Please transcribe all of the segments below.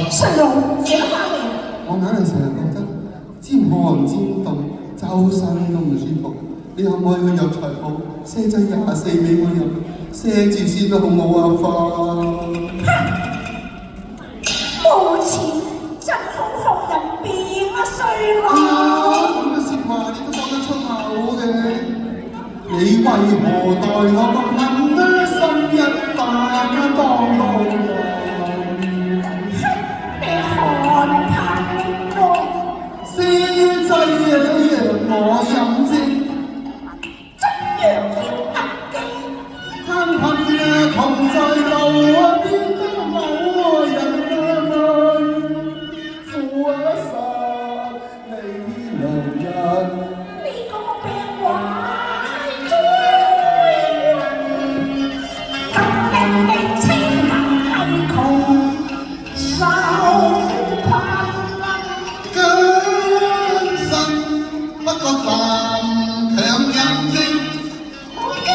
細路寫得翻嚟。我硬係成日覺得尖寒尖凍，周身都唔舒服。你可唔可以去藥材鋪賒劑24俾我飲，賒住先都好冇啊花。冇錢真好學人變啊衰佬！咁嘅説話你都講得出口嘅，你為何待我咁狠呢？心一旦當路。我飲精，真陽要特技，貪貧啊窮在路啊，邊都冇人愛，苦啊殺你良人。你個病話係追魂，咁明明清貧係窮，受苦困。不過站強人精，我驚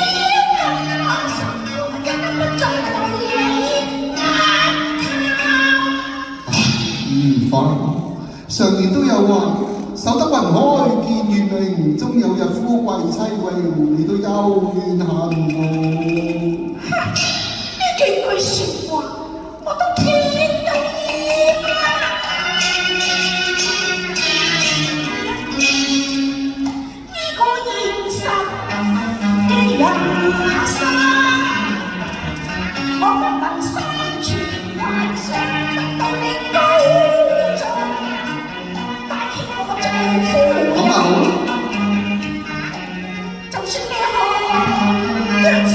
咁我心人不再為你壓靠。煩。上年都有話，守得雲開見月明，終有日夫貴妻榮，你都幽怨恨我。呢幾句説話我都聽到厭啦。我不能生存幻想得到你高中，帶起我丈夫人。就算你可僵屍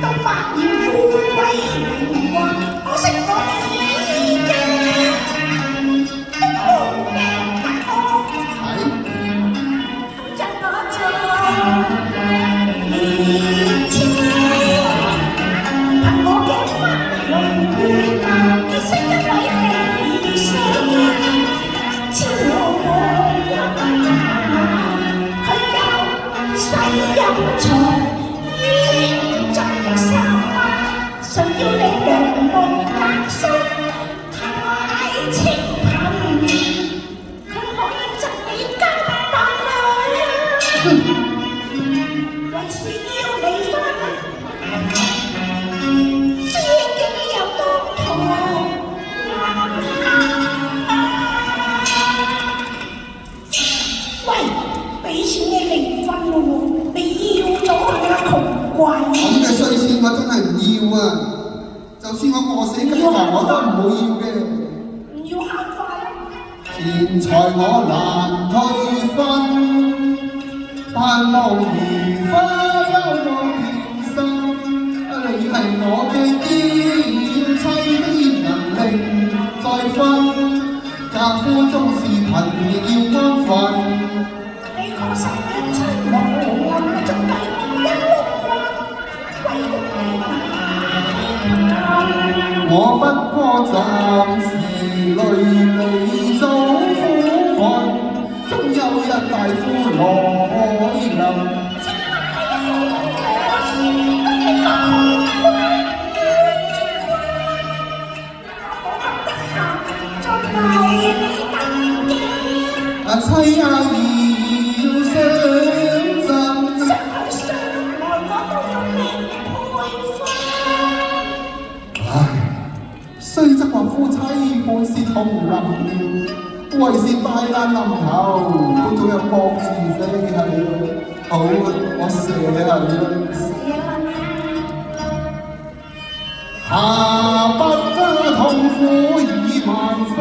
都發現富貴榮華，可惜我已經都冇命打我。真我做。想要你良夢格式太清貧，佢可以贈你金百兩，為是要離婚，司機又當堂喂，俾錢你離婚咯喎，你要咗佢啦窮鬼！咁嘅衰錢我真係唔要啊！就算我餓死雞頭我都唔會要嘅。唔要慳飯。錢財我難退分，但望如花休我變心。你係我嘅嬌妻，邊能令再分？嫁夫終是貧，亦要安分。你確實一親無愛，仲抵我一碌棍，為共你我不過暫時累你遭苦困，終有日大夫來臨。妻呀要相贈，相愛相愛我都用命配分。唉，雖則話夫妻本是同林鳥，為是大難臨頭，都總有各自飛係。好，我寫係下不得痛苦已萬分，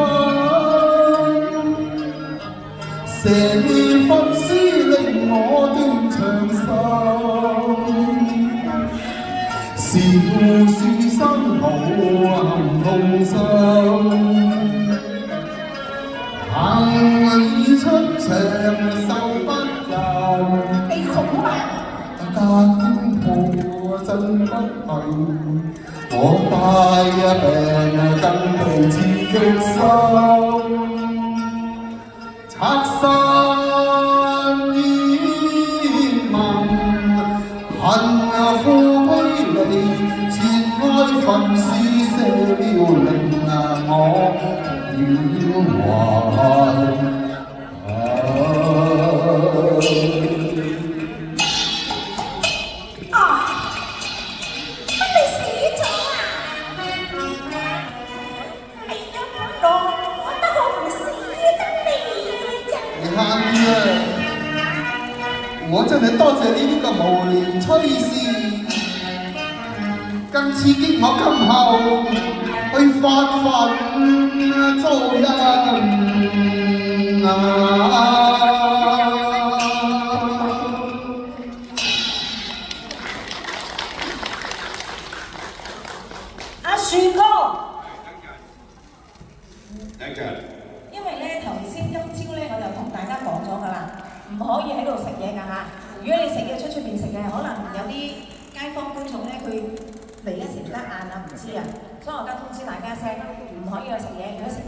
蛇面分絲令我斷腸心，是故是生好恨痛心，行已出場受不任，你窮啊！但破真不係。我帶病更無自決心，拆散於恨苦悲離，前愛焚是射了令我緬懷。乜你死咗啊？哎呀，我得好唔死得你咋？你慳啲啊！我真係多謝你呢個無聊吹事，更刺激我今後去發奮做人啊！阿樹哥，因為咧頭先今朝咧我就同大家講咗㗎啦，唔可以喺度食嘢㗎嚇。如果你食嘢出邊食嘅，可能有啲街坊觀眾咧佢嚟得時唔得晏啊，唔知啊，所以我而家通知大家聲，唔可以去食嘢。如果食